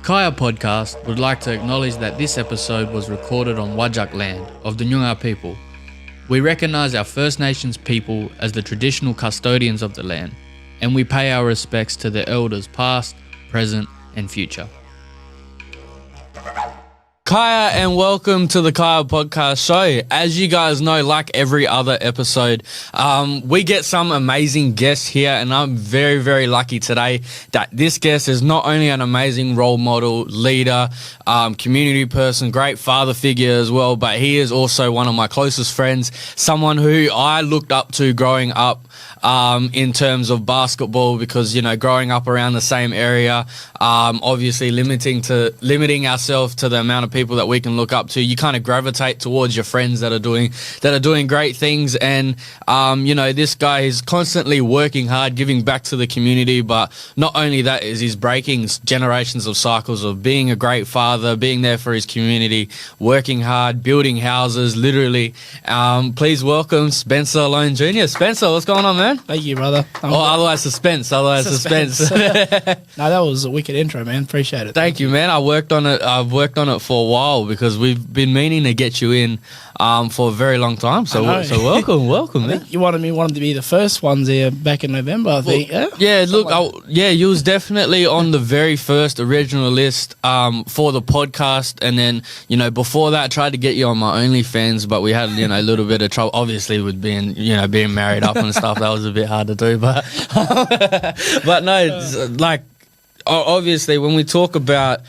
Kiya Podcast would like to acknowledge that this episode was recorded on Whadjuk land of the Jnr people. We recognise our First Nations people as the traditional custodians of the land, and we pay our respects to the elders past, present and future. Kiya, and welcome to the Kiya Podcast show. As you guys know, like every other episode, we get some amazing guests here, and I'm very, very lucky today that this guest is not only an amazing role model, leader, community person, great father figure as well, but he is also one of my closest friends, someone who I looked up to growing up in terms of basketball, because, you know, growing up around the same area, obviously limiting ourselves to the amount of people that we can look up to, you kind of gravitate towards your friends that are doing great things. And you know, this guy is constantly working hard, giving back to the community, but not only that, is he's breaking generations of cycles of being a great father, being there for his community, working hard, building houses, literally. Please welcome Spencer Alone Jnr. Spencer, what's going on, man? Thank you, brother. Otherwise suspense. No, that was a wicked intro, man. Appreciate it. Thank you, man. I've worked on it for a while, because we've been meaning to get you in for a very long time. So welcome, man. You wanted to be the first ones here back in November, I think. Yeah, look, you was definitely on the very first original list for the podcast, and then, you know, before that I tried to get you on my OnlyFans, but we had, you know, a little bit of trouble, obviously, with being married up and stuff. That was a bit hard to do, but no, like, obviously when we talk about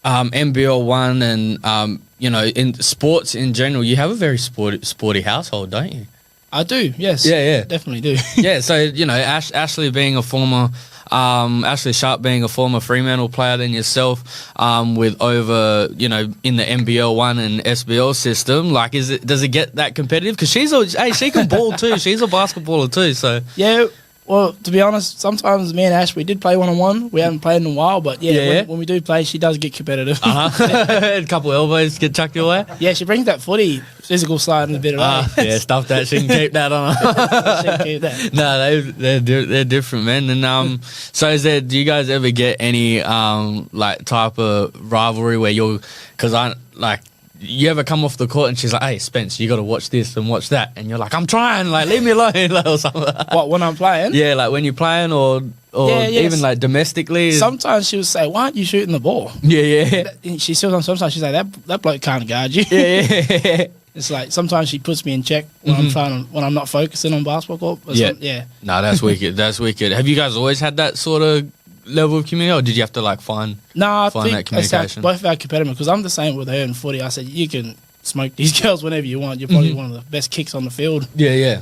NBL 1 and you know, in sports in general, you have a very sporty household, don't you? I do, yes. Yeah. Definitely do. Yeah, so, you know, Ashley Sharp being a former Fremantle player than yourself, with over, you know, in the NBL 1 and SBL system, like, does it get that competitive? Because she can ball too. She's a basketballer too, so. Yeah. Well, to be honest, sometimes me and Ash, we did play one-on-one. We haven't played in a while, but when we do play, she does get competitive. A couple of elbows get chucked your way. Yeah, she brings that physical side in a bit of yeah, stuff that. She can keep that on. She can keep that. No, they're different, man. And so do you guys ever get any like type of rivalry where you ever come off the court and she's like, "Hey, Spence, you got to watch this and watch that," and you're like, "I'm trying, like, leave me alone," like, or something. What, when I'm playing? Yeah, like when you're playing, or even like domestically. Sometimes she'll say, "Why aren't you shooting the ball?" Yeah. She still sometimes she's like, "That bloke can't guard you." Yeah. It's like sometimes she puts me in check when I'm not focusing on basketball court. Yeah. No, that's wicked. That's wicked. Have you guys always had that sort of level of community, or did you have to like find that communication? Both our competitors, because I'm the same with her in footy. I said, you can smoke these girls whenever you want. You're probably one of the best kicks on the field. Yeah.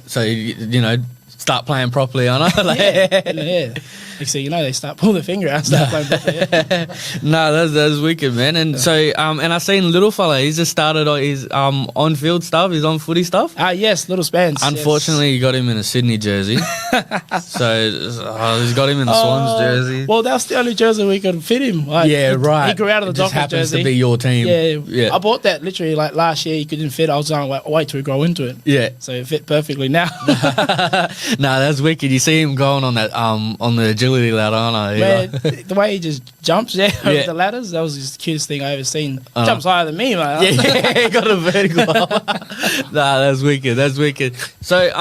So, you know, start playing properly, I know. Like, yeah. So, you know, they start pulling their finger out and start playing properly. Yeah. No, that's wicked, man. And so, and I seen little fella, he's just started his on-field stuff, his on-footy stuff. Yes, little Spence. Unfortunately, you got him in a Sydney jersey. So, he's got him in the Swans jersey. Well, that's the only jersey we could fit him. Like, right. He grew out of the Dockers jersey. It just happens to be your team. Yeah. I bought that literally like last year. He couldn't fit. I was like, wait till we grow into it. Yeah. So it fit perfectly now. No, that's wicked. You see him going on that on the agility ladder, aren't I? Man, the way he just jumps over the ladders, that was just the cutest thing I ever seen. Jumps higher than me, man. Yeah, he got a vertical. Nah, that's wicked. That's wicked. So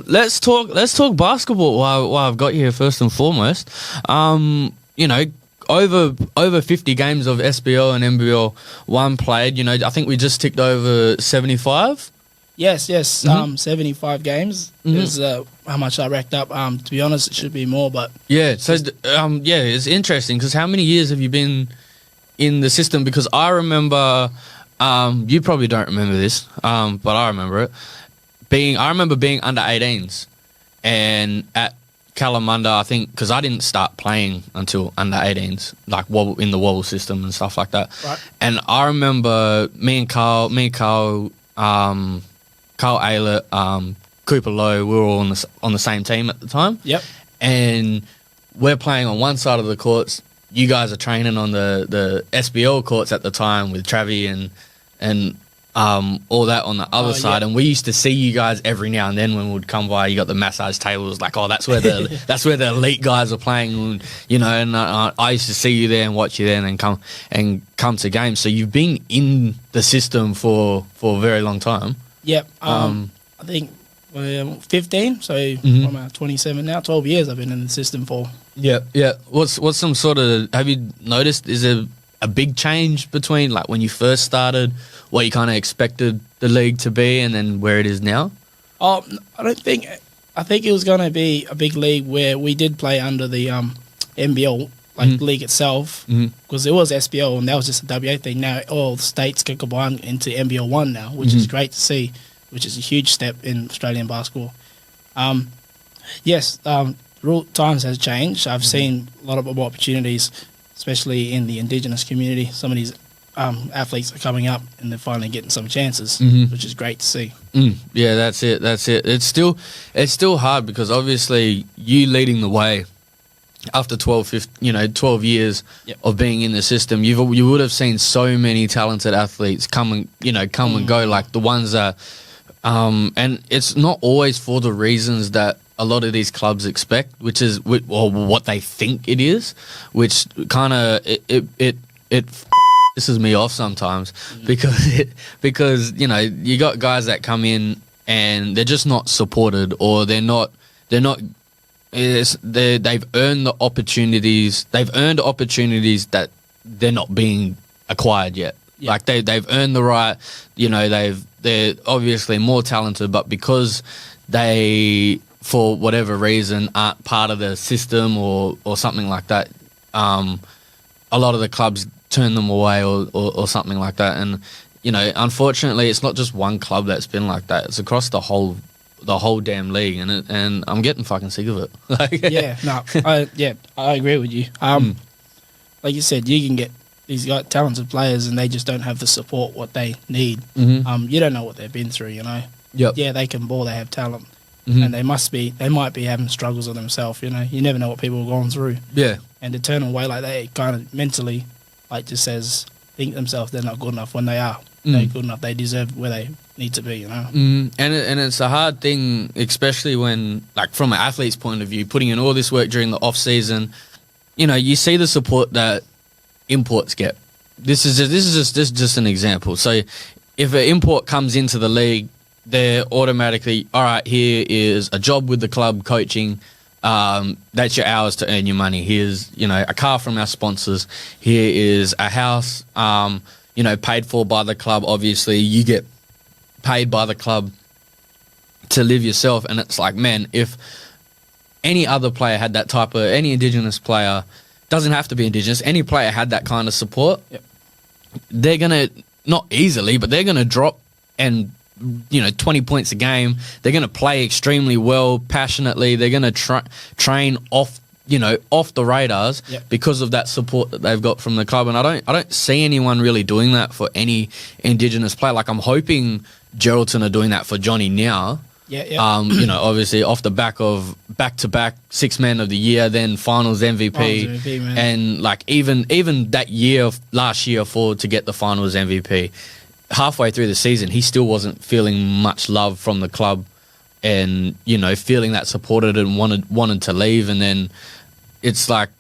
let's talk basketball while I've got you here first and foremost. You know, over 50 games of SBL and NBL 1 played. You know, I think we just ticked over 75. Yes, 75 games is how much I racked up. To be honest, it should be more, but yeah. So it's interesting, because how many years have you been in the system? Because I remember, you probably don't remember this, but I remember it. I remember being under 18s, and at Kalamunda, I think, because I didn't start playing until under 18s, like in the wobble system and stuff like that. Right. And I remember me and Carl, Carl Aylett, Cooper Lowe, we were all on the same team at the time. Yep. And we're playing on one side of the courts. You guys are training on the SBL courts at the time with Travi and all that on the other side, and we used to see you guys every now and then when we'd come by. You got the massage tables, like, oh, that's where the elite guys are playing, and, and I used to see you there and watch you there, and then come to games. So you've been in the system for a very long time. Yep. I think 15. So I'm 27 now. 12 years I've been in the system for. Yeah. What's some sort of, have you noticed? Is there a big change between like when you first started, what you kind of expected the league to be, and then where it is now? I think it was going to be a big league where we did play under the NBL, like the league itself, because it was SBL and that was just a WA thing. Now all the states can combine into NBL 1 now, which is great to see, which is a huge step in Australian basketball. Times has changed. I've seen a lot of opportunities, especially in the Indigenous community. Some of these athletes are coming up and they're finally getting some chances, which is great to see. Yeah, that's it. It's still hard because obviously you leading the way after 12 years of being in the system, you would have seen so many talented athletes come and go, like the ones that and it's not always for the reasons that a lot of these clubs expect, which is or what they think it is, which kind of it pisses me off sometimes because you got guys that come in and they're just not supported, or they've earned the opportunities. They've earned opportunities that they're not being acquired yet. Yeah. Like they've earned the right. They're obviously more talented, but because they, for whatever reason, aren't part of the system or something like that, a lot of the clubs turn them away or something like that. And unfortunately, it's not just one club that's been like that. It's across the whole damn league, and I'm getting fucking sick of it. I agree with you. Like you said, you can get these talented players, and they just don't have the support what they need. You don't know what they've been through. Yep. Yeah, they can ball. They have talent, and they might be having struggles with themselves. You never know what people are going through. Yeah, and to turn away like that, it kind of mentally, like, just think themselves they're not good enough when they are. They're good enough. They deserve where they need to be. And it's a hard thing, especially when, like, from an athlete's point of view, putting in all this work during the off season. You see the support that imports get. This is just an example. So if an import comes into the league, they're automatically, all right, here is a job with the club coaching. That's your hours to earn your money. Here's, a car from our sponsors. Here is a house, paid for by the club. Obviously, you get paid by the club to live yourself. And it's like, man, if any other player had that type of, any Indigenous player, doesn't have to be Indigenous, any player had that kind of support, they're going to, not easily, but they're going to drop and 20 points a game. They're going to play extremely well, passionately. They're going to train off the radars because of that support that they've got from the club. And I don't see anyone really doing that for any Indigenous player. Like, I'm hoping Geraldton are doing that for Johnny now. Obviously off the back of back-to-back Six Man of the Year, then Finals MVP, and like even that year, last year, to get the Finals MVP. Halfway through the season, he still wasn't feeling much love from the club, and feeling that supported and wanted to leave. And then it's like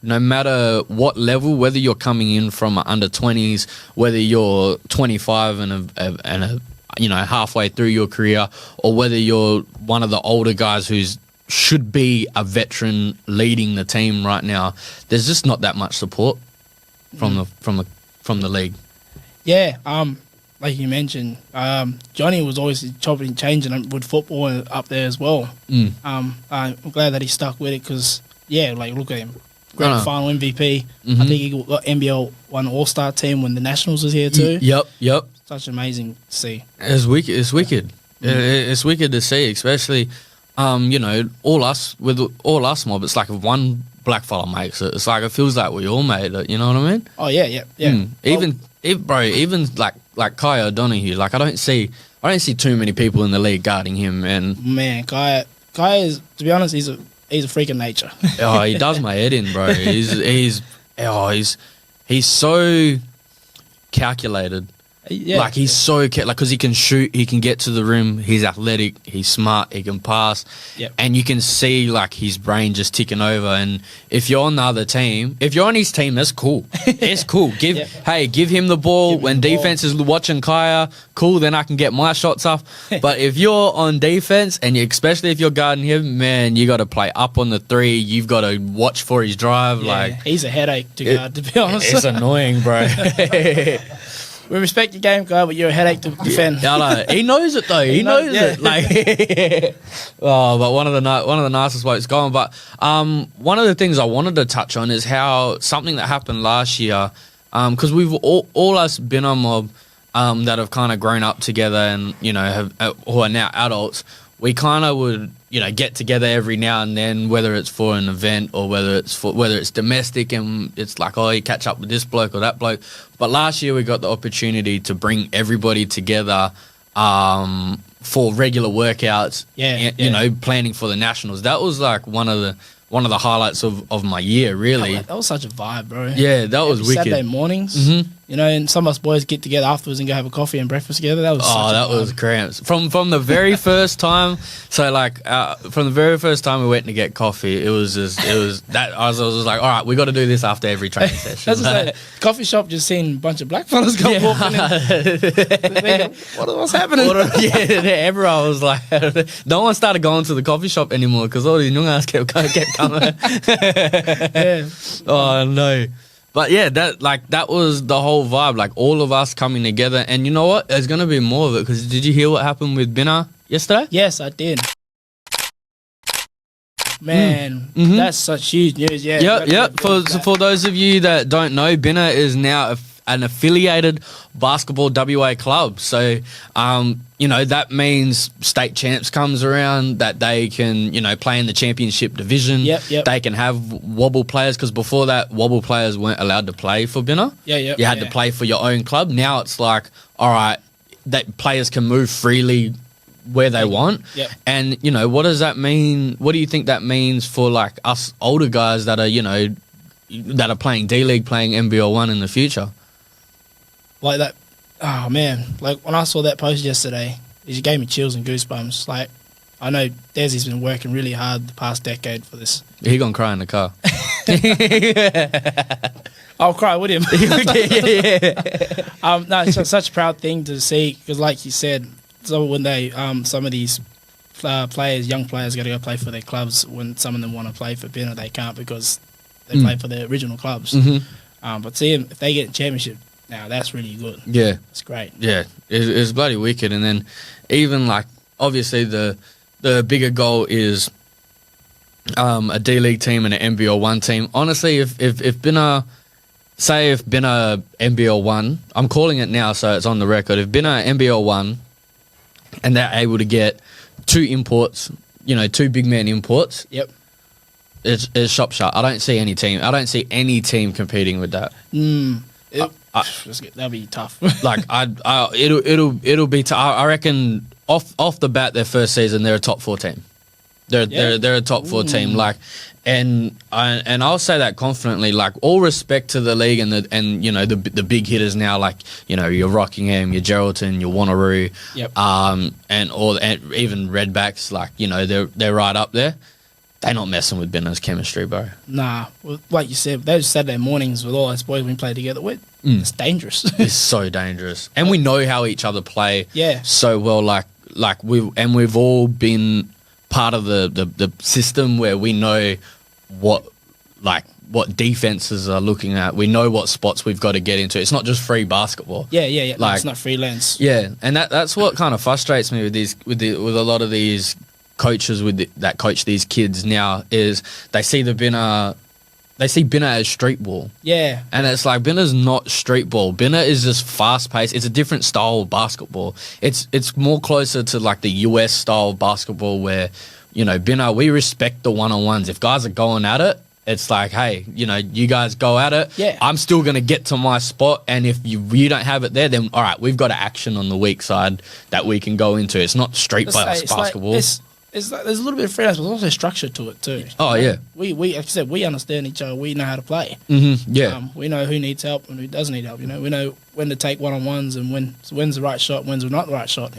no matter what level, whether you're coming in from under 20s, whether you're 25 and halfway through your career, or whether you're one of the older guys who's should be a veteran leading the team right now, there's just not that much support from the league. Yeah, like you mentioned, Johnny was always chopping and changing with football up there as well. I'm glad that he stuck with it because, look at him. Great final MVP. I think he got NBL 1 All-Star team when the Nationals was here too. Yep. Such amazing to see. It's wicked. It's wicked to see, especially, all us mob. It's like if one black fella makes it, it's like it feels like we all made it. You know what I mean? Oh yeah. Even like Kiya O'Donoghue, like I don't see too many people in the league guarding him. And man, Kiya is, to be honest, he's a freak of nature. Oh, he does my head in, bro. He's so calculated. Yeah, like he's so because he can shoot, he can get to the rim, he's athletic, he's smart, he can pass, and you can see like his brain just ticking over. And if you're on the other team, if you're on his team, that's cool. It's cool. Give him the ball when defense is watching Kiya. Cool, then I can get my shots off. But if you're on defense and especially if you're guarding him, man, you got to play up on the three. You've got to watch for his drive. Like he's a headache to guard. To be honest, it's annoying, bro. We respect your game, guy, but you're a headache to defend. He knows it though. He knows it. Like, but one of the nicest blokes going. But one of the things I wanted to touch on is how something that happened last year, because we've all us been on mob that have kind of grown up together and have who are now adults. We kind of would get together every now and then, whether it's for an event or whether it's domestic, and it's like, oh, you catch up with this bloke or that bloke. But last year we got the opportunity to bring everybody together for regular workouts. Planning for the nationals. That was like one of the highlights of my year, really. That was such a vibe, bro. Yeah, that was wicked. Saturday mornings, and some of us boys get together afterwards and go have a coffee and breakfast together. That was was cramps. From the very first time. So from the very first time we went to get coffee, it was that I was like, all right, we got to do this after every training session. That's coffee shop, just seeing a bunch of black fellas come walking in. What's happening? Everyone was like, no one started going to the coffee shop anymore because all these young ass kept coming. Oh no. But yeah, that was the whole vibe, like all of us coming together. And you know what? There's going to be more of it, because did you hear what happened with Binar yesterday? Yes, I did. Man, that's such huge news. Yeah. Yep. For those of you that don't know, Binar is now an affiliated basketball WA club. So, that means state champs comes around, that they can, play in the championship division. Yep. They can have wobble players, because before that, wobble players weren't allowed to play for Binar. You had to play for your own club. Now it's like, all right, that players can move freely where they want. And, what does that mean? What do you think that means for like us older guys that are, that are playing D-League, playing NBL 1 in the future? Like that, oh man, like when I saw that post yesterday, it just gave me chills and goosebumps. Like, I know Desi's been working really hard the past decade for this. He gonna cry in the car. I'll cry with him. No, it's such a proud thing to see, because like you said, so when they, some of these players, young players, got to go play for their clubs. When some of them want to play for Binar, they can't because they play for their original clubs. But see them, if they get a championship, now that's really good. Yeah, it's great. Yeah, it's bloody wicked. And then even like obviously the bigger goal is a D-League team and an NBL 1 team. Honestly, if Binar, say if Binar NBL 1, I'm calling it now so it's on the record. If Binar NBL 1 and they're able to get 2 imports, 2 big man imports. Yep. It's shop shut. I don't see any team competing with that. That'll be tough. Like it'll be tough. I reckon off the bat, their first season, they're a top 4 team. They're a top 4 team. Like, and I'll say that confidently. Like, all respect to the league and the big hitters now. Like, your Rockingham, your Geraldton, your Wanneroo, and even Redbacks. Like, they're right up there. They're not messing with Binar's chemistry, bro. Nah, well, like you said, those Saturday mornings with all us boys we play together with, it's dangerous. It's so dangerous, and we know how each other play. Yeah. So well, like we've all been part of the system where we know what defenses are looking at. We know what spots we've got to get into. It's not just free basketball. Yeah. Like, it's not freelance. Yeah, and that's what kind of frustrates me with a lot of these coaches that coach these kids now, is they see Binar as street ball. Yeah. And it's like, Binar's not street ball. Binar is just fast paced. It's a different style of basketball. It's more closer to like the US style of basketball where, Binar, we respect the one-on-ones. If guys are going at it, it's like, hey, you guys go at it. Yeah. I'm still going to get to my spot. And if you don't have it there, then all right, we've got an action on the weak side that we can go into. It's not basketball. there's a little bit of freedom, but there's also structure to it too. Oh yeah. We like I said, we understand each other. We know how to play. Mm-hmm. Yeah. We know who needs help and who doesn't need help. We know when to take one-on-ones and when's the right shot, when's not the right shot.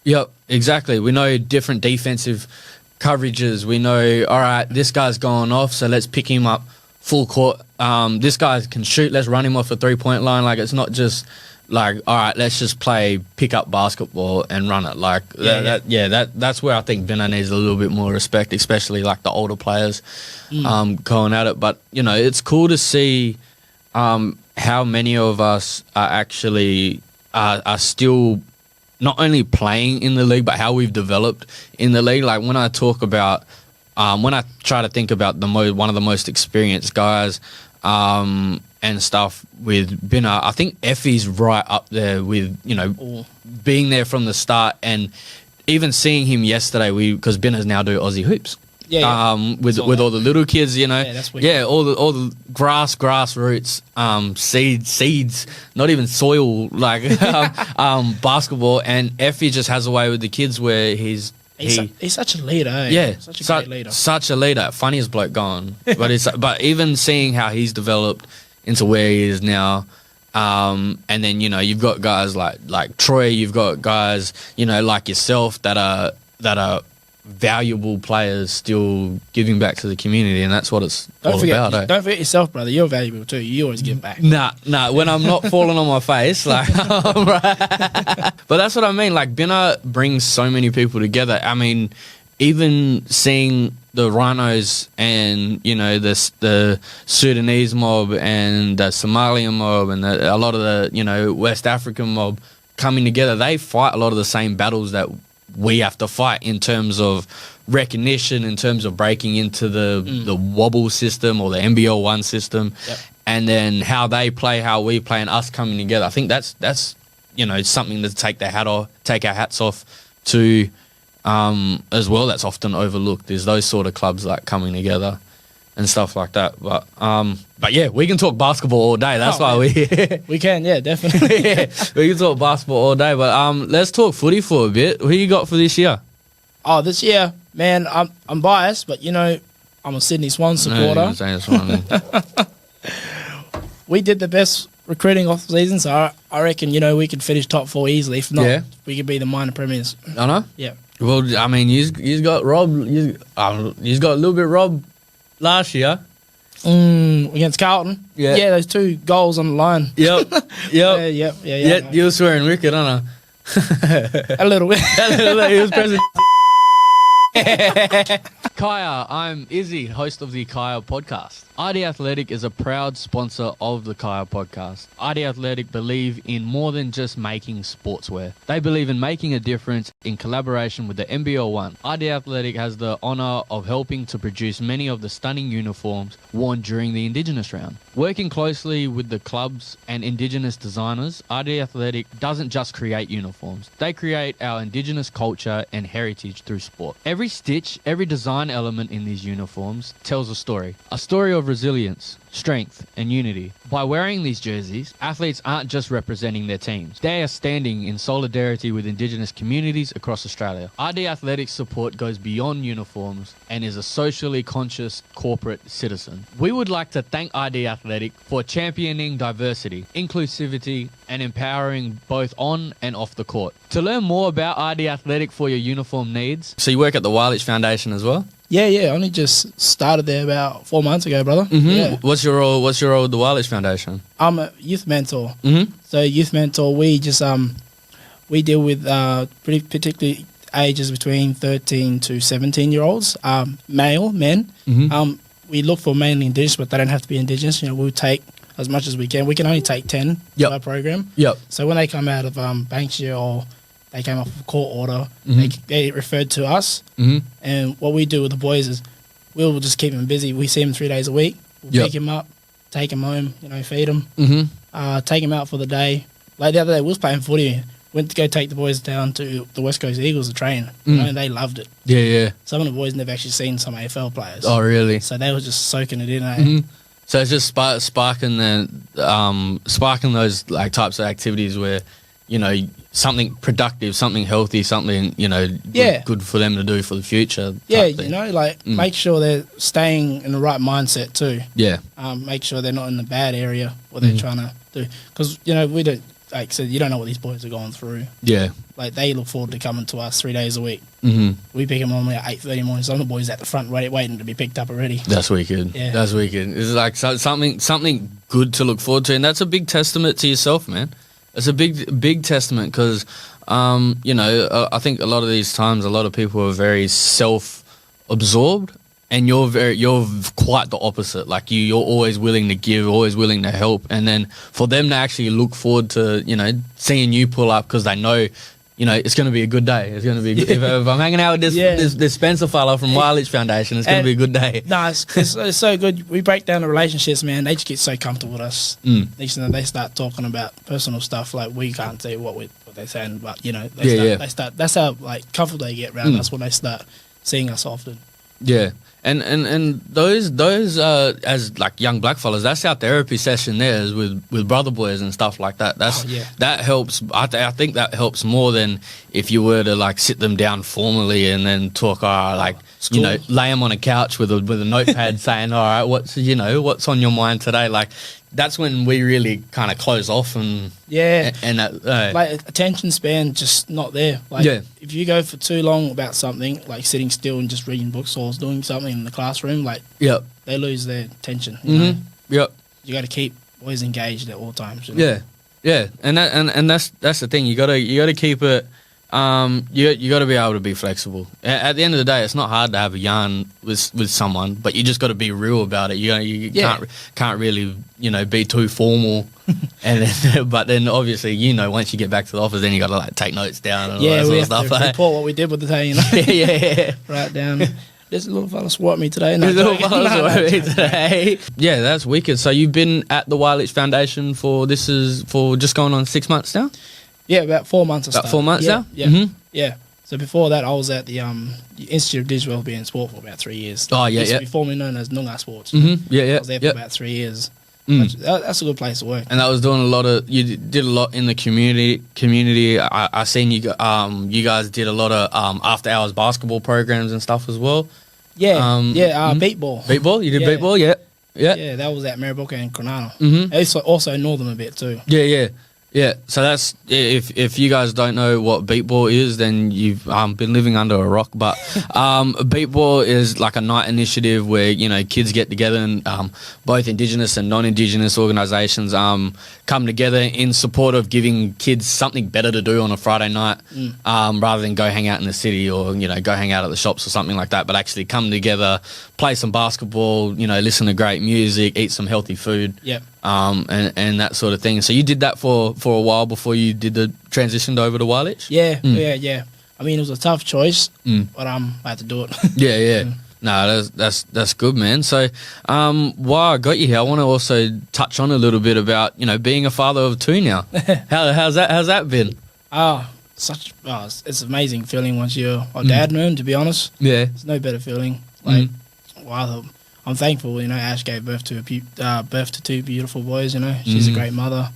Yep. Exactly. We know different defensive coverages. We know, all right, this guy's going off, so let's pick him up full court. This guy can shoot. Let's run him off a 3-point line. Like, it's not just like, all right, let's just play pick up basketball and run it. Like that's where I think Binar needs a little bit more respect, especially like the older players going at it. But it's cool to see how many of us are actually are still not only playing in the league, but how we've developed in the league. Like when I talk about when I try to think about one of the most experienced guys and stuff with Binar, I think Effie's right up there with, being there from the start, and even seeing him yesterday, because Binar's now do Aussie hoops. With all the little kids, that's all the grassroots, seeds, not even soil, like basketball, and Effie just has a way with the kids where he's such a leader, eh? Yeah, such a great leader. Such a leader. Funniest bloke gone. But even seeing how he's developed into where he is now, and then you've got guys like Troy. You've got guys like yourself that are valuable players still giving back to the community, and that's what it's all about. Don't forget yourself, brother. You're valuable too. You always give back. Nah. When I'm not falling on my face, like, right. But that's what I mean. Like, Binar brings so many people together. I mean, even seeing the Rhinos and the Sudanese mob and the Somalian mob and a lot of the West African mob coming together, they fight a lot of the same battles that we have to fight in terms of recognition, in terms of breaking into the wobble system or the NBL 1 system, and then how they play, how we play, and us coming together. I think that's something to take our hats off to as well. That's often overlooked. There's those sort of clubs like coming together and stuff like that. But yeah, we can talk basketball all day. That's why we can, definitely. We can talk basketball all day. But let's talk footy for a bit. Who you got for this year? Oh, this year, man, I'm biased, but I'm a Sydney Swans supporter. We did the best recruiting off season, so I reckon we could finish top 4 easily. If not, we could be the minor premiers. I know. Yeah. Well, I mean, you got robbed. You got a little bit robbed last year. Against Carlton. Yeah, those 2 goals on the line. Yep. Yeah. You were swearing wicked, aren't I? A little bit. He was pressing. Kiya, I'm Izzy, host of the Kiya Podcast. ID Athletic is a proud sponsor of the Kiya Podcast. ID Athletic believe in more than just making sportswear. They believe in making a difference in collaboration with the NBL 1. ID Athletic has the honour of helping to produce many of the stunning uniforms worn during the Indigenous round. Working closely with the clubs and Indigenous designers, ID Athletic doesn't just create uniforms. They create our Indigenous culture and heritage through sport. Every stitch, every design element in these uniforms tells a story of resilience, strength, and unity. By wearing these jerseys, athletes aren't just representing their teams. They are standing in solidarity with Indigenous communities across Australia. ID Athletics support goes beyond uniforms and is a socially conscious corporate citizen. We would like to thank ID Athletic for championing diversity, inclusivity, and empowering both on and off the court. To learn more about ID Athletic for your uniform needs... So you work at the Wilich Foundation as well? Yeah. Only just started there about 4 months ago, brother. Mm-hmm. Yeah. What's your role with the Wilich Foundation? I'm a youth mentor. Mm-hmm. So youth mentor, we just we deal with particularly ages between 13 to 17-year-olds, male men. Mm-hmm. We look for mainly Indigenous, but they don't have to be Indigenous. We'll take as much as we can. We can only take 10 to our program. Yep. So when they come out of Banksia or they came off of court order, they get referred to us. Mm-hmm. And what we do with the boys is we'll just keep them busy. We see them 3 days a week. We'll pick them up, take them home, feed them, take them out for the day. Like the other day, we was playing footy. Went to go take the boys down to the West Coast Eagles to train. And they loved it. Yeah. Some of the boys never actually seen some AFL players. Oh, really? So they were just soaking it in. Mm-hmm. So it's just sparking those like types of activities where something productive, something healthy, something, good for them to do for the future. Yeah, make sure they're staying in the right mindset too. Yeah. Make sure they're not in the bad area what they're trying to do. Because, we don't, like I said, you don't know what these boys are going through. Yeah. Like, they look forward to coming to us 3 days a week. Mm-hmm. We pick them normally at 8:30 morning. Some of the boys at the front waiting to be picked up already. That's wicked. Yeah. That's wicked. It's like something good to look forward to. And that's a big testament to yourself, man. It's a big testament because, I think a lot of these times, a lot of people are very self-absorbed, and you're quite the opposite. Like you're always willing to give, always willing to help, and then for them to actually look forward to, seeing you pull up because they know, it's going to be a good day. It's going to be if I'm hanging out with this Spencer fella from Wildlich Foundation, it's going to be a good day. No, it's so good. We break down the relationships, man. They just get so comfortable with us. Next thing they start talking about personal stuff. Like, we can't say what they're saying, but they start. That's how comfortable they get around us when they start seeing us often. Yeah. And those as like young black fellas, that's our therapy session there is with brother boys and stuff like that. That helps. I think that helps more than if you were to sit them down formally and then talk. Lay them on a couch with a notepad saying, all right, what's on your mind today? Like, that's when we really kind of close off and attention span just not there. If you go for too long about something, like sitting still and just reading books or doing something in the classroom, they lose their attention. You got to keep always engaged at all times. Yeah, and that's the thing. You got to keep it. You got to be able to be flexible. At the end of the day, it's not hard to have a yarn with someone, but you just got to be real about it. You can't really be too formal, but then obviously once you get back to the office, then you got to take notes down and all that sort of stuff. To report what we did with the day. Write down. This little fella swat me today. Yeah, that's wicked. So you've been at the Wildlich Foundation for just going on 6 months now. Yeah, about 4 months. About 4 months now? Yeah. Mm-hmm. Yeah. So before that, I was at the Institute of Digital Wellbeing and Sport for about 3 years. Oh, yeah, yeah. Formerly known as Noongar Sports. Mm-hmm. Yeah. I was there for about 3 years. That's a good place to work. And that was doing you did a lot in the community. I seen you guys did a lot of after hours basketball programs and stuff as well. Yeah. Beat ball. Beat ball? You did beat ball? Yeah. Yeah, that was at Mariboka and Coronado. Mm-hmm. Also Northern a bit too. Yeah, so that's if you guys don't know what beatball is, then you've been living under a rock. But beatball is like a night initiative where kids get together and both Indigenous and non-Indigenous organisations come together in support of giving kids something better to do on a Friday night, rather than go hang out in the city or go hang out at the shops or something like that. But actually come together, play some basketball, listen to great music, eat some healthy food. Yep. And that sort of thing. So you did that for a while before you did the transition over to Wildlich? Yeah. I mean, it was a tough choice, but I had to do it. Yeah. No, that's good, man. So, while I got you here, I want to also touch on a little bit about being a father of two now. How's that been? It's an amazing feeling once you're a dad, man. To be honest, it's no better feeling. I'm thankful, Ash gave birth to two beautiful boys, She's a great mother.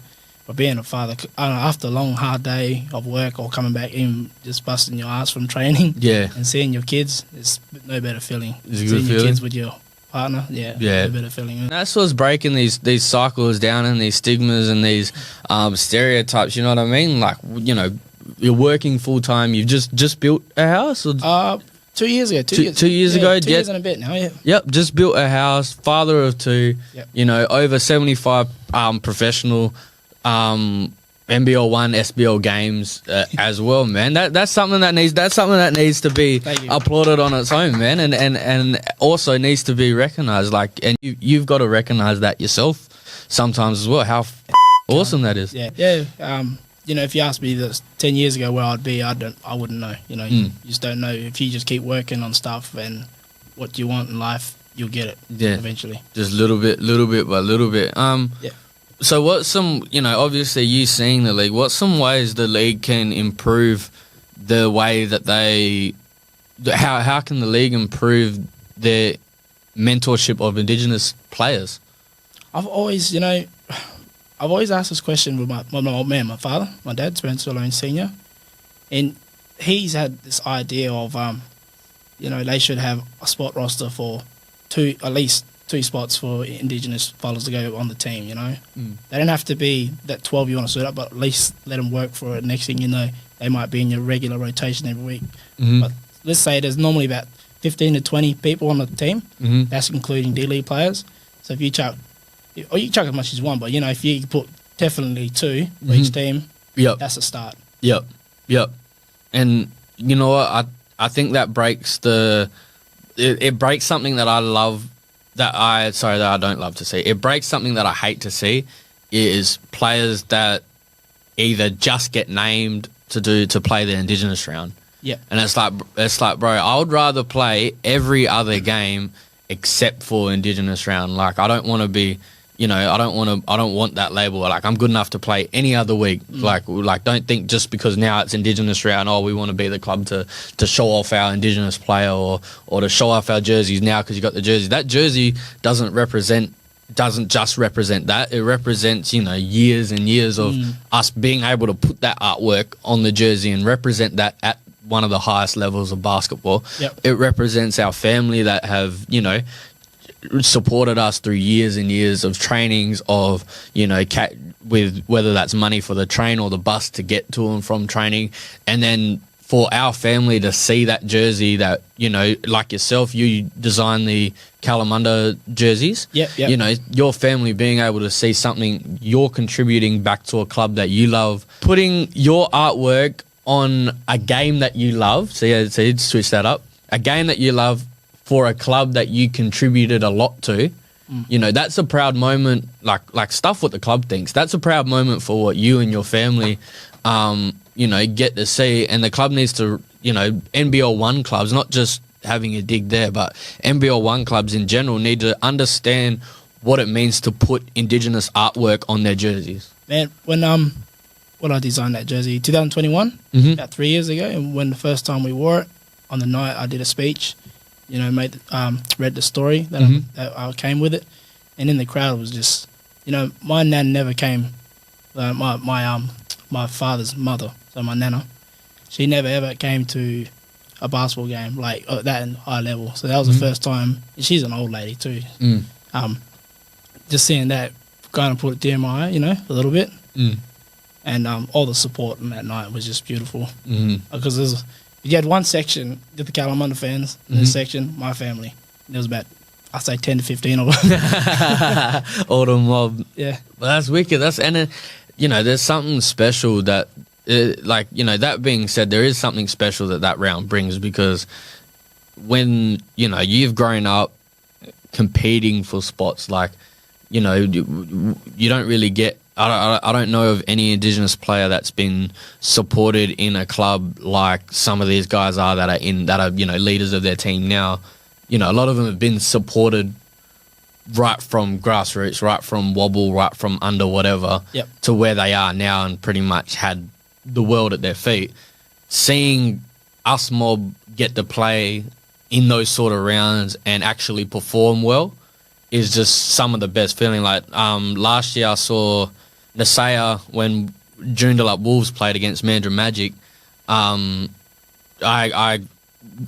But being a father, after a long, hard day of work or coming back in, just busting your ass from training and seeing your kids, it's no better feeling. Seeing your kids with your partner, no better feeling. That's what's breaking these cycles down and these stigmas and these stereotypes, you know what I mean? Like, you're working full-time, you've just built a house? Or 2 years ago. 2 years ago. 2 years and a bit now, yeah. Yep, just built a house, father of two, over 75 professional NBL 1, SBL games as well, man. That's something that needs to be applauded on its own, man, and also needs to be recognised. And you've got to recognise that yourself sometimes as well. How awesome that is. Yeah. If you asked me this 10 years ago where I'd be, I wouldn't know. You just don't know. If you just keep working on stuff and what you want in life, you'll get it eventually. Just little bit by little bit. So what's some, obviously you seeing the league, what's some ways the league can improve the way that how can the league improve their mentorship of Indigenous players? I've always, I've always asked this question with my old man, my father, my dad, Spencer Alone Jnr. And he's had this idea of, they should have a spot roster for at least two spots for Indigenous fellas to go on the team, They don't have to be that 12 you want to suit up, but at least let them work for it. Next thing you know, they might be in your regular rotation every week. Mm-hmm. But let's say there's normally about 15 to 20 people on the team. Mm-hmm. That's including D-League players. So if you chuck as much as you want, but, if you put definitely two for each team, that's a start. Yep. And you know what? I think that breaks it breaks something that I love that I don't love to see. It breaks something that I hate to see is players that either just get named to play the Indigenous round. Yeah. And it's like, bro, I would rather play every other game except for Indigenous round. Like, I don't want to be, I don't want that label. Like, I'm good enough to play any other week. Like, don't think just because now it's Indigenous round, we want to be the club to show off our Indigenous player or to show off our jerseys now because you got the jersey. That jersey doesn't just represent that. It represents, years and years of us being able to put that artwork on the jersey and represent that at one of the highest levels of basketball. Yep. It represents our family that have, supported us through years and years of trainings of, with whether that's money for the train or the bus to get to and from training. And then for our family to see that jersey that, like yourself, you designed the Kalamunda jerseys. Yep. Your family being able to see something you're contributing back to a club that you love, putting your artwork on a game that you love. So you'd switch that up. A game that you love for a club that you contributed a lot to. That's a proud moment, like stuff what the club thinks. That's a proud moment for what you and your family, get to see. And the club needs to, NBL 1 clubs, not just having a dig there, but NBL 1 clubs in general need to understand what it means to put Indigenous artwork on their jerseys. Man, when I designed that jersey, 2021, about 3 years ago, and when the first time we wore it, on the night I did a speech, read the story that I came with it, and in the crowd was just, my nan never came. My father's mother, so my nana, she never ever came to a basketball game like that in high level. So that was the first time. And she's an old lady too. Just seeing that kind of put a tear in my eye, a little bit. And all the support on that night was just beautiful because you had one section, the Kalamunda fans, and this section, my family. There was about, I'd say 10 to 15 of them. All the mob. Yeah. Well, that's wicked. There's something special that, that being said, there is something special that round brings because when, you've grown up competing for spots, you don't really get, I don't know of any Indigenous player that's been supported in a club like some of these guys are that are leaders of their team now. A lot of them have been supported right from grassroots, right from wobble, right from under whatever to where they are now and pretty much had the world at their feet. Seeing us mob get to play in those sort of rounds and actually perform well is just some of the best feeling. Last year I saw Nasaya when Joondalup Wolves played against Mandurah Magic. I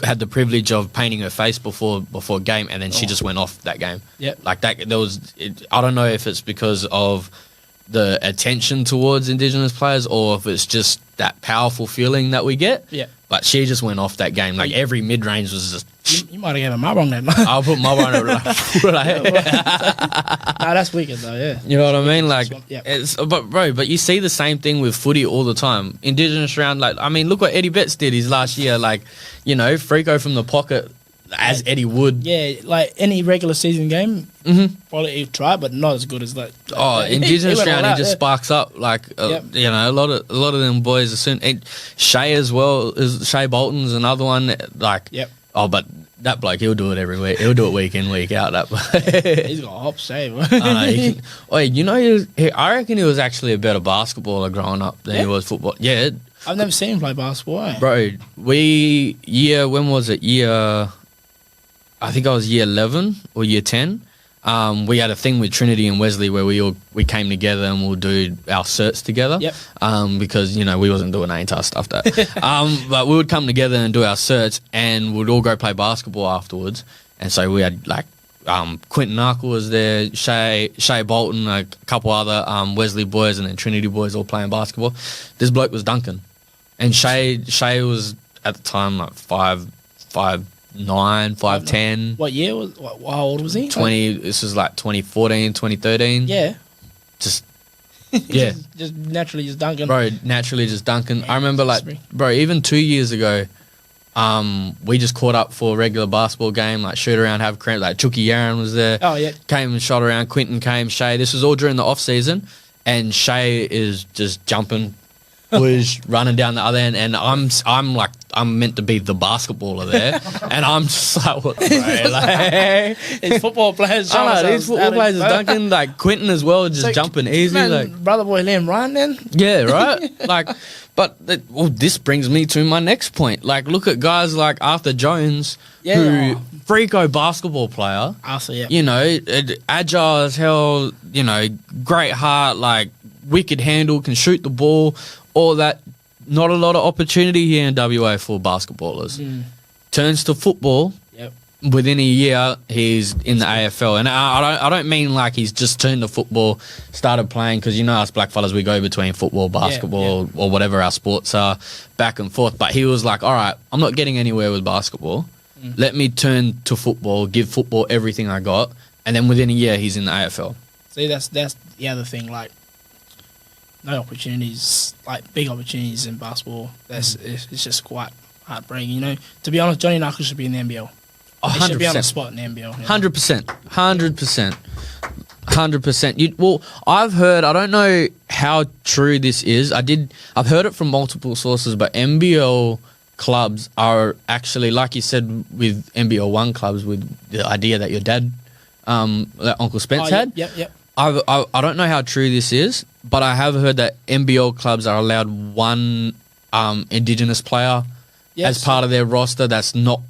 had the privilege of painting her face before a game, and then she just went off that game. Yeah, I don't know if it's because of the attention towards Indigenous players or if it's just that powerful feeling that we get. Yeah, but she just went off that game. Every mid range was just. You might have given my wrong that night. I'll put my wrong. That's wicked though. Yeah, you know what I mean. But you see the same thing with footy all the time. Indigenous round, look what Eddie Betts did his last year. Freako from the pocket, as Eddie would. Yeah, like any regular season game, probably he'd try, but not as good as that. Indigenous round, he just sparks up. A lot of them boys are soon. And Shay as well, Shay Bolton's another one. Oh, but that bloke, he'll do it every week. He'll do it week in, week out. He's got a hop save. I reckon he was actually a better basketballer growing up than he was football. Yeah. I've never seen him play basketball. Bro, when was it? I think I was year 11 or year 10. we had a thing with Trinity and Wesley where we came together and we'll do our certs together. Yep. Because we wasn't doing ATAR stuff that. But we would come together and do our certs, and we'd all go play basketball afterwards. And so we had like Quentin Narkle was there, Shay Bolton, a couple other Wesley boys, and then Trinity boys all playing basketball. This bloke was Duncan, and Shay was at the time like 5'9", 5'10". What year was? How old was he? 20. This was like 2014, 2013. Yeah. Just yeah. just naturally just dunking. Bro, naturally just dunking. I remember even 2 years ago, we just caught up for a regular basketball game, like shoot around, have cramp. Like Chucky Yaron was there. Oh yeah. Came and shot around. Quentin came. Shay. This was all during the off season, and Shay is just jumping, running down the other end, and I'm meant to be the basketballer there, and I'm just like, what the bro? Like, these football players. These football players is dunking. Like Quentin as well, just jumping easy. Man, like brother boy Liam Ryan then. Yeah, right. Like, but this brings me to my next point. Like, look at guys like Arthur Jones, who freako basketball player. Arthur, yeah. Agile as hell. Great heart, like wicked handle, can shoot the ball. All that. Not a lot of opportunity here in WA for basketballers. Turns to football. Yep. Within a year, he's in the AFL, and I don't mean like he's just turned to football, started playing, because us blackfellas, we go between football, basketball, or whatever our sports are, back and forth. But he was like, all right, I'm not getting anywhere with basketball. Let me turn to football, give football everything I got, and then within a year, he's in the AFL. See, that's the other thing, like, no opportunities, like big opportunities in basketball. It's just quite heartbreaking, To be honest, Johnny Knuckles should be in the NBL. He should be on the spot in the NBL. 100%. 100%. I've heard, I don't know how true this is. I've heard it from multiple sources, but NBL clubs are actually, like you said, with NBL 1 clubs, with the idea that your dad, that Uncle Spence had. Yep. I don't know how true this is, but I have heard that NBL clubs are allowed one Indigenous player as part of their roster that's not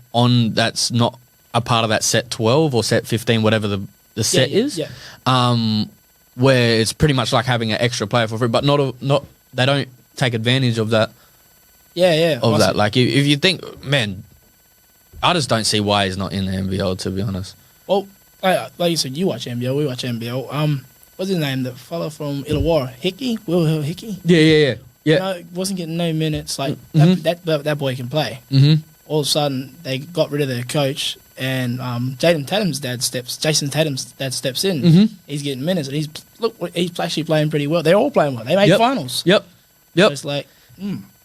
a part of that set 12 or set 15, whatever the set is. Yeah. Where it's pretty much like having an extra player for free, but not they don't take advantage of that. Yeah. Of that. Like if you think, man, I just don't see why he's not in the NBL, to be honest. Well, like you said, you watch NBL, we watch NBL. What's his name? The fellow from Illawarra, Hickey, Will Hickey. Yeah. Wasn't getting no minutes. Like that boy can play. Mm-hmm. All of a sudden, they got rid of their coach, and Jason Tatum's dad steps in. Mm-hmm. He's getting minutes, and he's actually playing pretty well. They're all playing well. They made finals. Yep. So it's like.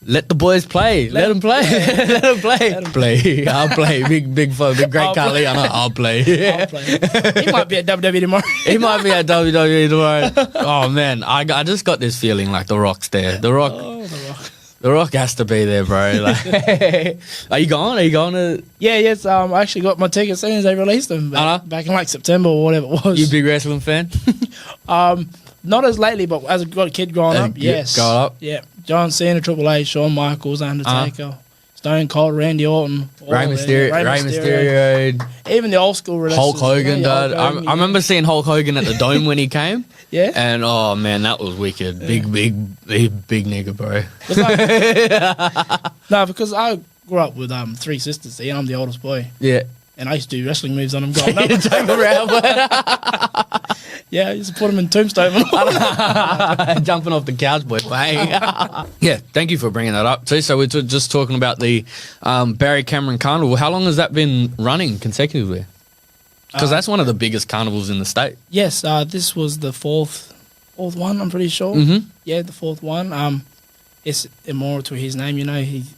Let the boys play. Let them play. Let them play. Play. I'll play. Big fun. Big great Carly. I'll play. I'll play. He might be at WWE tomorrow. He might be at WWE tomorrow. Oh man, I just got this feeling like The Rock's there. The Rock. The Rock has to be there, bro. Like, are you going? Are you going to? Yeah, yes. I actually got my tickets as soon as they released them back in like September or whatever it was. You a big wrestling fan? Not as lately, but as a kid growing up, yes. Growing up? Yeah. John Cena, Triple H, Shawn Michaels, Undertaker, Stone Cold, Randy Orton, Rey Mysterio, even the old school wrestlers. Hulk Hogan, Dad. I remember seeing Hulk Hogan at the Dome when he came. Yeah. And oh man, that was wicked. Big nigga, bro. No, because I grew up with 3 sisters. See, I'm the oldest boy. Yeah. And I used to do wrestling moves on them growing up. Jump around, yeah, I used to put them in Tombstone. Jumping off the couch, boy. Yeah, thank you for bringing that up too. So we're just talking about the Barry Cameron Carnival. How long has that been running consecutively? Because that's one of the biggest carnivals in the state. Yes, this was the fourth one, I'm pretty sure. Mm-hmm. Yeah, the 4th one. It's immortal to his name,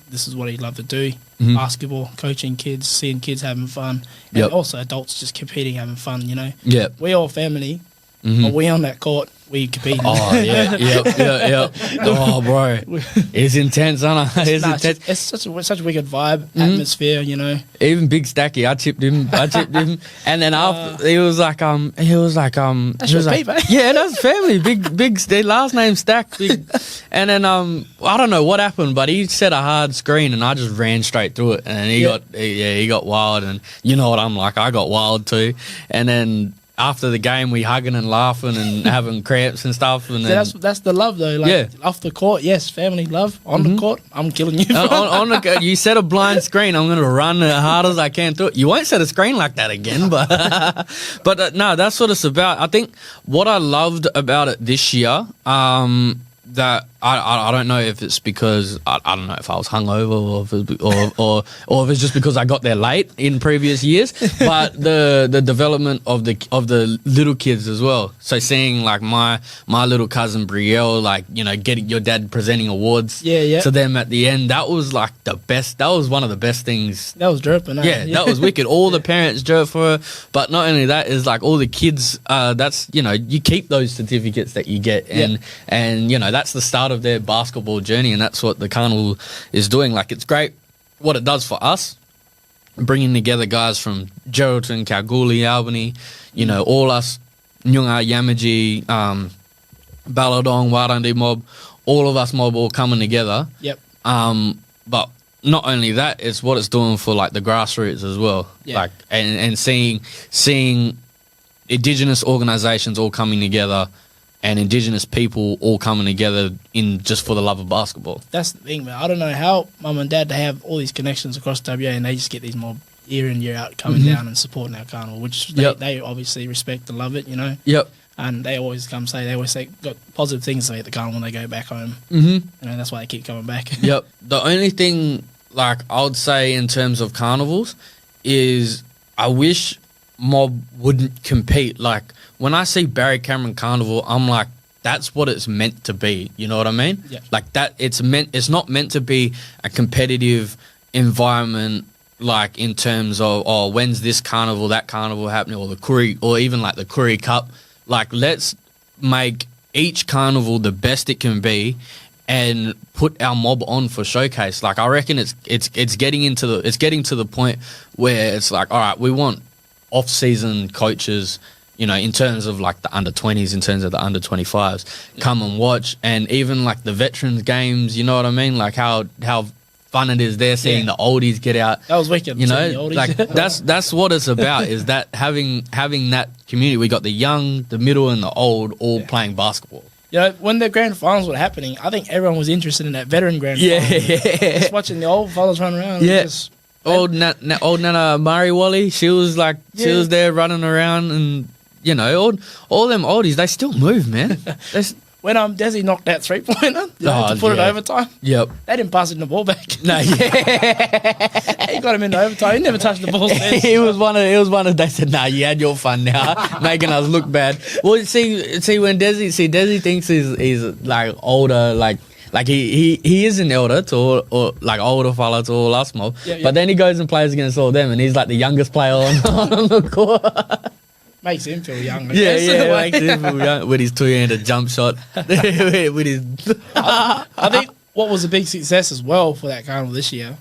this is what he loved to do. Mm-hmm. Basketball, coaching kids, seeing kids having fun, and also adults just competing, having fun, Yeah. We all family, but we on that court, we compete. Oh, yeah, yep. Oh, bro. It's intense, isn't it? It's intense. It's such a wicked vibe, atmosphere, Even Big Stacky, I tipped him. And then after, he was like, that's your peep, eh? Yeah, that's family. Big, their last name Stack. Big. And then, I don't know what happened, but he set a hard screen and I just ran straight through it. And he got wild. And you know what I'm like, I got wild too. And then, after the game, we hugging and laughing and having cramps and stuff. And then, that's the love though. Like, off the court, yes, family love. On the court, I'm killing you. You set a blind screen. I'm going to run as hard as I can through it. You won't set a screen like that again, but no, that's what it's about. I think what I loved about it this year, that I don't know if it's because I don't know if I was hungover or if it's just because I got there late in previous years, but the development of the little kids as well. So seeing like my little cousin Brielle, like, you know, getting your dad presenting awards to them at the end, that was like the best. That was one of the best things. That was dripping. Yeah, that was wicked. All the parents drove for her, but not only that, is like all the kids. That's, you know, you keep those certificates that you get, and you know, that's the start of their basketball journey, and that's what the carnival is doing. Like, it's great what it does for us, bringing together guys from Geraldton, Kalgoorlie, Albany, you know, all us, Nyunga, Yamaji, Balladong, Warrandi mob, all of us mob all coming together. But not only that, it's what it's doing for like the grassroots as well. Like, and seeing Indigenous organisations all coming together, and Indigenous people all coming together in just for the love of basketball. That's the thing, man. I don't know how mum and dad, they have all these connections across WA, and they just get these mob year in, year out coming down and supporting our carnival, which they obviously respect and love it, you know. And they always they always say got positive things to say at the carnival when they go back home. You know, that's why they keep coming back. The only thing, like, I would say in terms of carnivals is I wish mob wouldn't compete. Like, when I see Barry Cameron Carnival, I'm like, that's what it's meant to be. You know what I mean? Like, that it's not meant to be a competitive environment, like in terms of, oh, when's this carnival, that carnival happening, or the Koori, or even like the Koori Cup. Like, let's make each carnival the best it can be and put our mob on for showcase. Like, I reckon it's getting to the point where it's like, all right, we want off-season coaches, you know, in terms of like the under-20s, in terms of the under-25s, come and watch. And even like the veterans games, you know what I mean? Like how fun it is there seeing the oldies get out. That was wicked. You know, like that's what it's about, is that having that community. We got the young, the middle and the old all playing basketball. You know, when the grand finals were happening, I think everyone was interested in that veteran grand finals. Just watching the old fellas run around. Old Nana Murray Wally, she was there running around, and you know, all them oldies, they still move, man. When Desi knocked that 3-pointer to put it overtime, they didn't pass the ball back. No, he got him into overtime. He never touched the ball. It was one of they said, nah, you had your fun now, making us look bad. Well, see when Desi thinks he's like older, like he is an elder to or like older fella to all us mob, but then he goes and plays against all them, and he's like the youngest player on the court. Makes him feel young. Makes him feel young with his two-handed jump shot. with his. I think what was a big success as well for that carnival this year,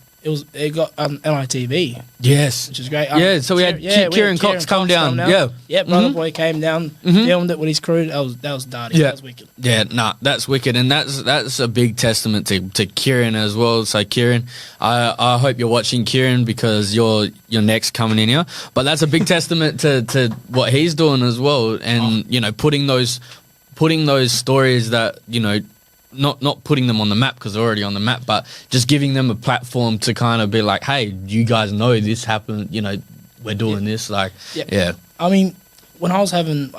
it got NITV. Yes, which is great. So we had Kieran Cox come down. Brother Boy came down, filmed it with his crew. That was dirty. That was wicked. That's wicked, and that's a big testament to Kieran as well. So Kieran, I hope you're watching, Kieran, because you're next coming in here. But that's a big testament to what he's doing as well, and you know, putting those stories that, you know, not putting them on the map because they're already on the map, but just giving them a platform to kind of be like, hey, you guys know this happened, you know, we're doing this. Like, I mean, when I was having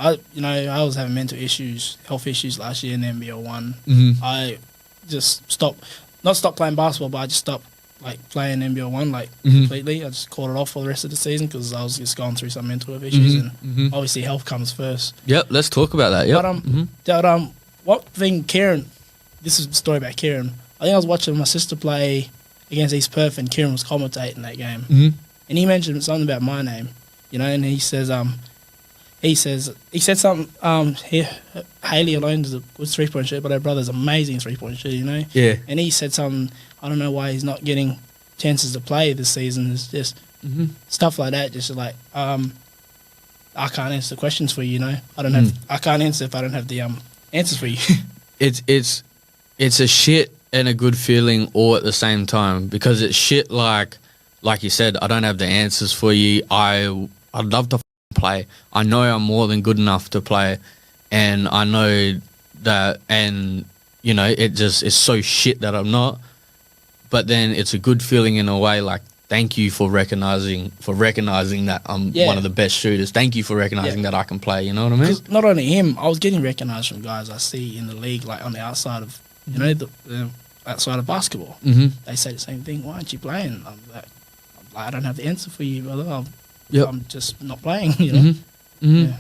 mental issues, health issues last year in NBL 1, I just not stopped playing basketball, but I just stopped like playing NBL 1 completely. I just called it off for the rest of the season because I was just going through some mental health issues, and obviously health comes first. Let's talk about that. But what thing, Kieran, this is the story about Kieran. I think I was watching my sister play against East Perth, and Kieran was commentating that game, and he mentioned something about my name, you know, and he says he said something. Haley Alone is a good 3-point shooter, but her brother's amazing 3-point shooter, you know. And he said something. I don't know why he's not getting chances to play this season. It's just stuff like that. Just like I can't answer the questions for you, you know. I can't answer if I don't have the answers for you. It's a shit and a good feeling all at the same time, because it's shit like you said, I don't have the answers for you. I'd love to play. I know I'm more than good enough to play, and I know that, and you know, it just is so shit that I'm not. But then it's a good feeling in a way, like, thank you for recognizing that I'm one of the best shooters. Thank you for recognizing that I can play. You know what I mean? Not only him, I was getting recognized from guys I see in the league, like on the outside of, you know, the outside of basketball. Mm-hmm. They say the same thing. Why aren't you playing? I'm like, I don't have the answer for you, brother. I'm just not playing. You know. Mm-hmm.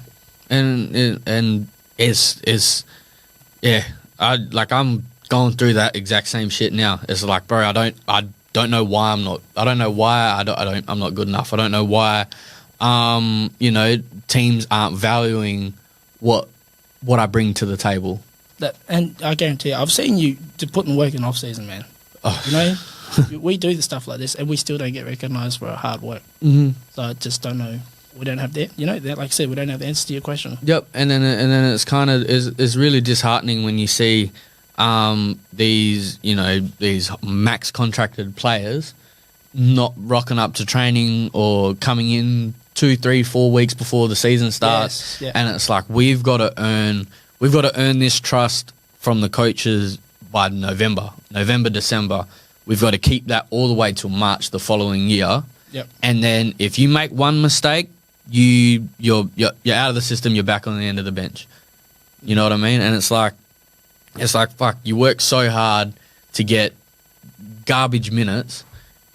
Mm-hmm. And it's I'm going through that exact same shit now. It's like, bro, I don't know why I'm not good enough. I don't know why, you know, teams aren't valuing what I bring to the table. And I guarantee you, I've seen you to put in work in off season, man. Oh. You know, we do the stuff like this, and we still don't get recognised for our hard work. Mm-hmm. So I just don't know. We don't have that. You know, like I said, we don't have the answer to your question. Yep, and then it's kind of is really disheartening when you see these max contracted players not rocking up to training or coming in 2, 3, 4 weeks before the season starts. Yes, and it's like we've got to earn this trust from the coaches by November, December. We've got to keep that all the way till March the following year. Yep. And then if you make one mistake, you're out of the system. You're back on the end of the bench. You know what I mean? And it's like fuck. You work so hard to get garbage minutes,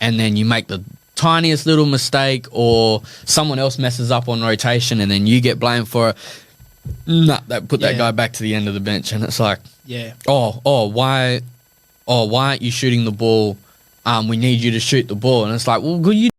and then you make the tiniest little mistake, or someone else messes up on rotation, and then you get blamed for it. That guy back to the end of the bench, and it's like, why aren't you shooting the ball? We need you to shoot the ball, and it's like, well, you.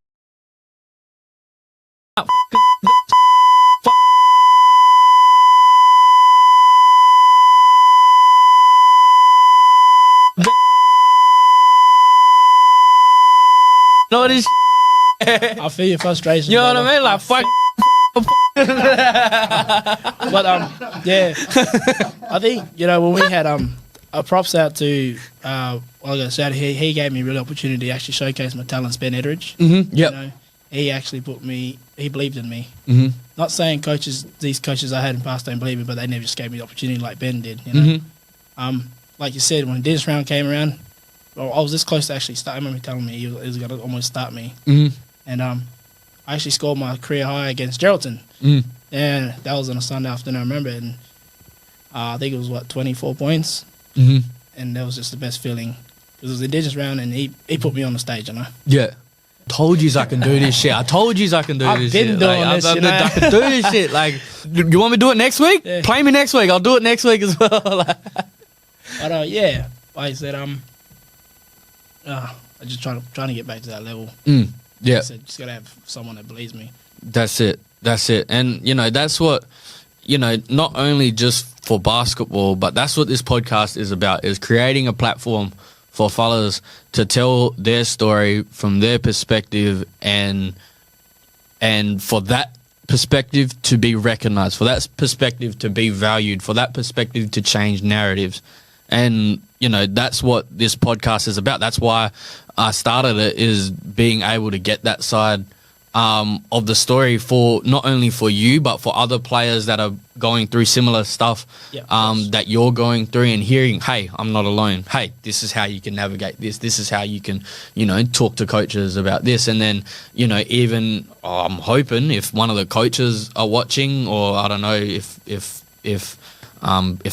Know what is? I feel your frustration. You know what I mean? Like, fuck. But I think, you know, when we had props out to like I said, he gave me a real opportunity to actually showcase my talents. Ben Edridge, yep. You know, he actually he believed in me. Mm-hmm. Not saying these coaches I had in the past don't believe me, but they never just gave me the opportunity like Ben did. You know, mm-hmm. Like you said, when the Indigenous round came around, well, I was this close to actually start. I remember telling me he was going to almost start me, and I actually scored my career high against Geraldton, and that was on a Sunday afternoon. I remember, and I think it was 24 points, and that was just the best feeling because it was the Indigenous round, and he put me on the stage, you know. Yeah. Told yous I can do this shit. I told yous I can do this shit. I've been doing this, you know. I can do this shit. Like, you want me to do it next week? Yeah. Play me next week. I'll do it next week as well. But like I said, I'm just trying to get back to that level. Yeah. Like I said, just gotta have someone that believes me. That's it. And you know, that's what, you know, not only just for basketball, but that's what this podcast is about, is creating a platform for fellas to tell their story from their perspective, and for that perspective to be recognized, for that perspective to be valued, for that perspective to change narratives. And, you know, that's what this podcast is about. That's why I started it, is being able to get that side of the story, for not only for you, but for other players that are going through similar stuff that you're going through, and hearing, hey, I'm not alone. Hey, this is how you can navigate this. This is how you can, you know, talk to coaches about this. And then, you know, even I'm hoping if one of the coaches are watching, or I don't know if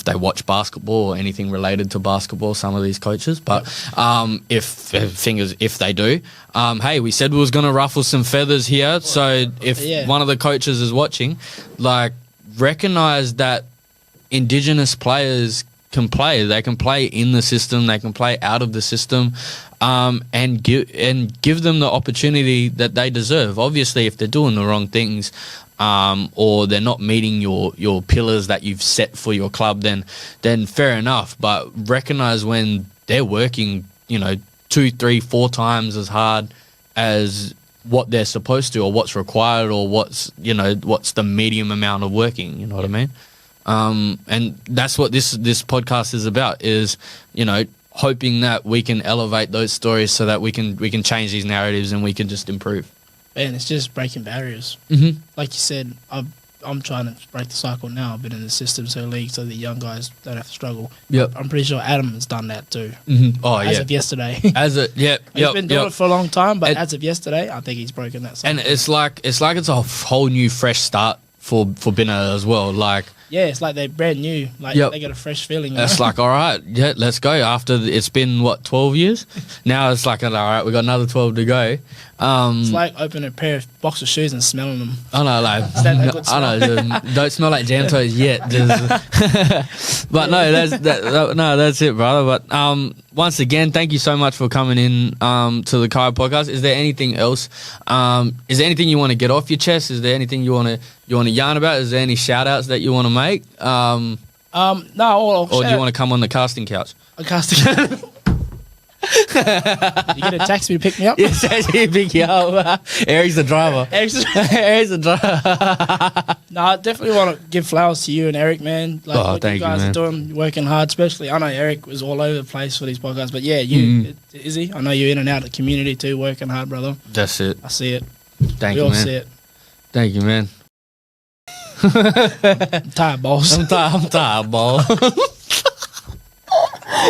they watch basketball or anything related to basketball, some of these coaches, but if they do, hey, we said we was going to ruffle some feathers here, so if one of the coaches is watching, like, recognize that Indigenous players can play. They can play in the system, they can play out of the system, and give them the opportunity that they deserve. Obviously, if they're doing the wrong things, or they're not meeting your pillars that you've set for your club, then fair enough. But recognize when they're working, you know, 2, 3, 4 times as hard as what they're supposed to, or what's required, or what's the medium amount of working. You know what I mean? And that's what this podcast is about, is, you know, hoping that we can elevate those stories so that we can change these narratives and we can just improve. Man, it's just breaking barriers. Mm-hmm. Like you said, I'm trying to break the cycle now. I've been in the system so the young guys don't have to struggle. Yep. I'm pretty sure Adam has done that too. Mm-hmm. Oh, as of yesterday. He's been doing it for a long time, but as of yesterday, I think he's broken that cycle. And it's like it's a whole new fresh start for Binar as well. Like, yeah, it's like they're brand new. Like they got a fresh feeling. It's like, all right, yeah, let's go. After it's been 12 years. Now it's like, all right, we got another 12 to go. It's like opening a pair of boxer shoes and smelling them. I know, like don't smell like jam toes yet. But no, that's it, brother. But once again, thank you so much for coming in to the Kiya Podcast. Is there anything else? Is there anything you want to get off your chest? Is there anything you want to yarn about? Is there any shout outs that you want to make? No. Or do you want to come on the casting couch? A casting couch. You get a taxi to pick me up? Yes, taxi to pick you up. Eric's the driver. Eric's the driver. No, I definitely want to give flowers to you and Eric, man. Like what you guys are doing, you're working hard, especially. I know Eric was all over the place for these podcasts, but yeah, you, Izzy, I know you're in and out of the community too, working hard, brother. That's it. I see it. Thank you, man. We all see it. Thank you, man. I'm tired, boss. I'm tired, boss.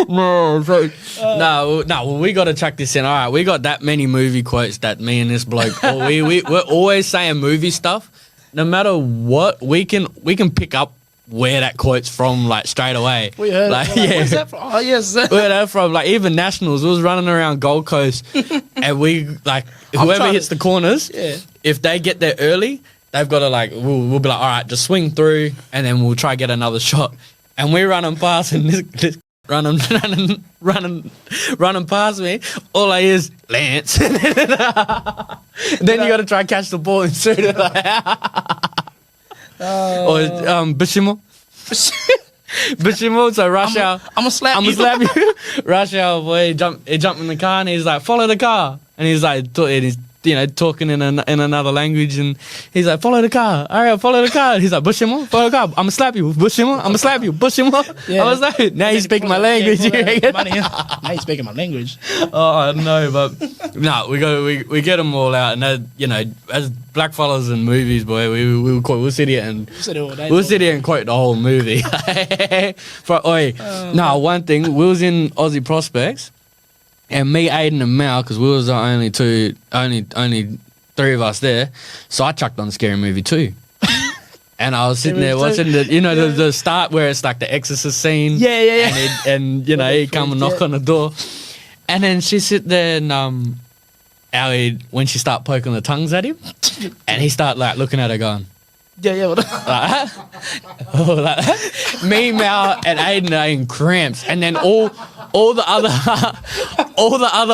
No, we got to chuck this in. All right, we got that many movie quotes that me and this bloke, we're always saying movie stuff. No matter what, we can pick up where that quote's from, like, straight away. We heard like, it. Where's that from? Oh, yes. Where that from? Like, even Nationals, we was running around Gold Coast, and we, like, whoever hits the corners, if they get there early, they've got to, like, we'll be like, all right, just swing through, and then we'll try to get another shot. And we're running past, and this running past me. All I hear is Lance. Then you got to try and catch the ball and shoot it. Or Bishimo. Bishimo. So rush hour. I'm gonna slap you. Rush hour boy. He jumped in the car and he's like, follow the car. And he's like, talking in another language, and he's like, follow the car. All right, follow the car. He's like, Bushimo, follow the car. I'm gonna slap you, Bushimo. I'm gonna slap you, Bushimo. Yeah. I was like, now he's speaking my language. Now he's speaking my language. Oh no, but no, we get them all out, and that, as black fellas in movies, boy, we'll sit here and quote the whole movie. One thing, we was in Aussie Prospects. And me, Aiden, and Mal, because we was the only three of us there, so I chucked on Scary Movie 2. And I was sitting there watching the start where it's like the Exorcist scene. Yeah. And he come and knock on the door. And then she sit there and Allie, when she start poking the tongues at him, and he start like looking at her going, like that. Me, Mal, and Aiden are in cramps, and then all the other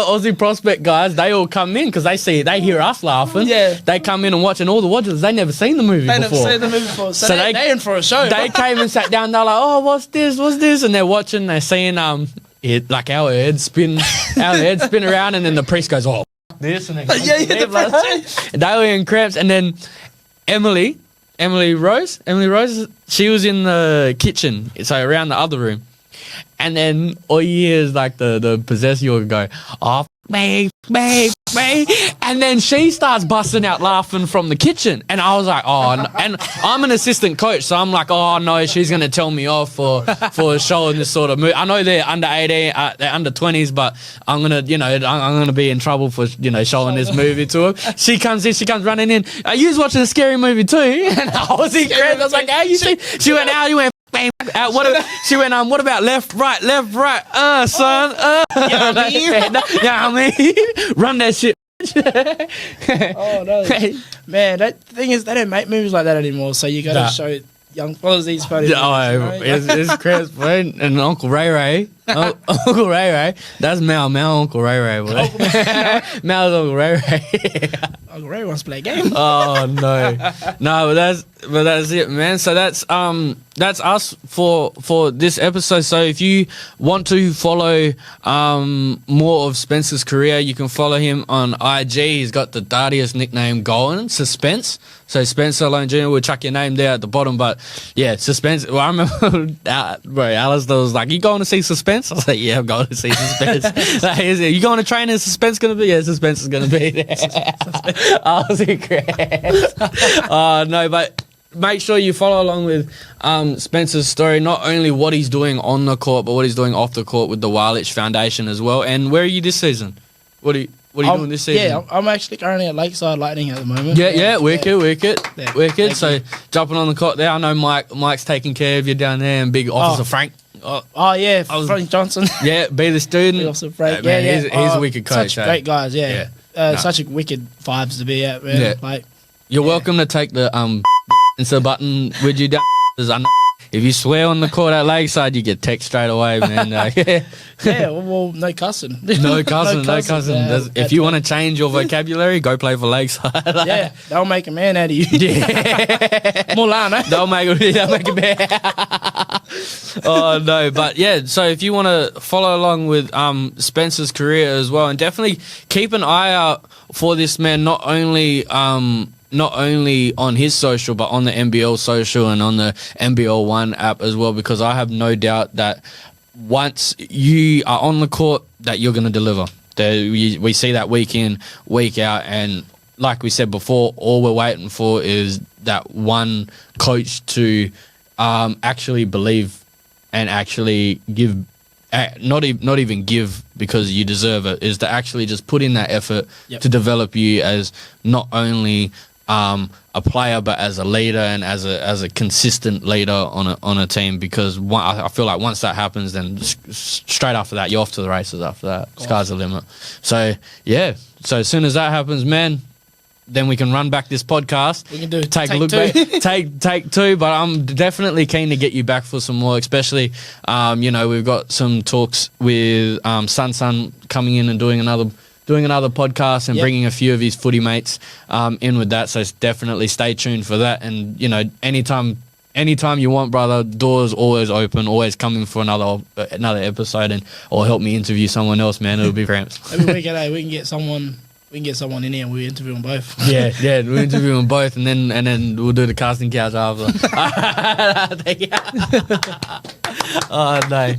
Aussie Prospect guys, they all come in because they hear us laughing. Yeah, they come in and watch, and all the watchers, they never seen the movie before. So they in for a show. They came and sat down. They're like, "Oh, what's this?" And they're watching. They're seeing it like our head spin around, and then the priest goes, "Oh, this," and they were in cramps, and then Emily Rose, she was in the kitchen, so around the other room. And then all you hear is like the possessed you go, oh, me. And then she starts busting out laughing from the kitchen. And I was like, oh, no. And I'm an assistant coach, so I'm like, oh, no, she's going to tell me off for showing this sort of movie. I know they're under 18, they're under 20s, but I'm going to, I'm going to be in trouble for, showing this movie to her. She comes running in. You was watching a Scary Movie too? And I was in crazy. I was like, how you see? She went out, you went, bang. She went, what about left, right, son? I mean, run that shit. Oh no, man! That thing is, they don't make movies like that anymore. So you got to show young fellas these photos. It's Chris, boy, and Uncle Ray. Uncle Ray. That's Mal, Uncle Ray, boy. Mal's Uncle Ray. Uncle Ray wants to play a game. Oh no, but that's it, man. So that's us for this episode. So if you want to follow more of Spencer's career, you can follow him on IG. He's got the dartiest nickname going, Suspense. So Spencer Alone Jnr. We'll chuck your name there at the bottom. But yeah, Suspense. Well, I remember, bro, Alistair was like, "You going to see Suspense?" Spence? I was like, yeah, I'm going to see Spence. Like, you going to train? Is Spence going to be? Yeah, Spence is going to be there. I was impressed. No, but make sure you follow along with Spencer's story, not only what he's doing on the court, but what he's doing off the court with the Wilditch Foundation as well. And where are you this season? What are you doing this season? Yeah, I'm actually currently at Lakeside Lightning at the moment. Wicked. So jumping on the court there, I know Mike's taking care of you down there, and big Officer Frank. Frank Johnson. Yeah, be the student. Officer Frank. Man, he's a wicked coach. Such great guys, such a wicked vibes to be at, man. Yeah. Like, you're welcome to take the Insta button with you down. If you swear on the court at Lakeside, you get text straight away, man. Well, no cussing. No cussing. If you want to change your vocabulary, go play for Lakeside. They'll make a man out of you. Mulana. They'll make a man. Oh, no. But, yeah, so if you want to follow along with Spencer's career as well, and definitely keep an eye out for this man, not only on his social, but on the NBL social and on the NBL One app as well, because I have no doubt that once you are on the court, that you're going to deliver. We see that week in, week out, and like we said before, all we're waiting for is that one coach to actually believe and actually give, not even give because you deserve it, is to actually just put in that effort to develop you as not only a player, but as a leader and as a consistent leader on a team. Because I feel like once that happens, then straight after that, you're off to the races. After that, sky's the limit. So so as soon as that happens, man, then we can run back this podcast. We can do take a look back, take two. But I'm definitely keen to get you back for some more, especially we've got some talks with Sun coming in and doing another podcast and bringing a few of his footy mates in with that. So definitely stay tuned for that. And, anytime you want, brother, doors always open, always coming for another episode or help me interview someone else, man. It'll be cramps. Every weekend, we can get someone in here and we interview them both. Yeah, we'll interview them both and then we'll do the casting couch after. Oh, no.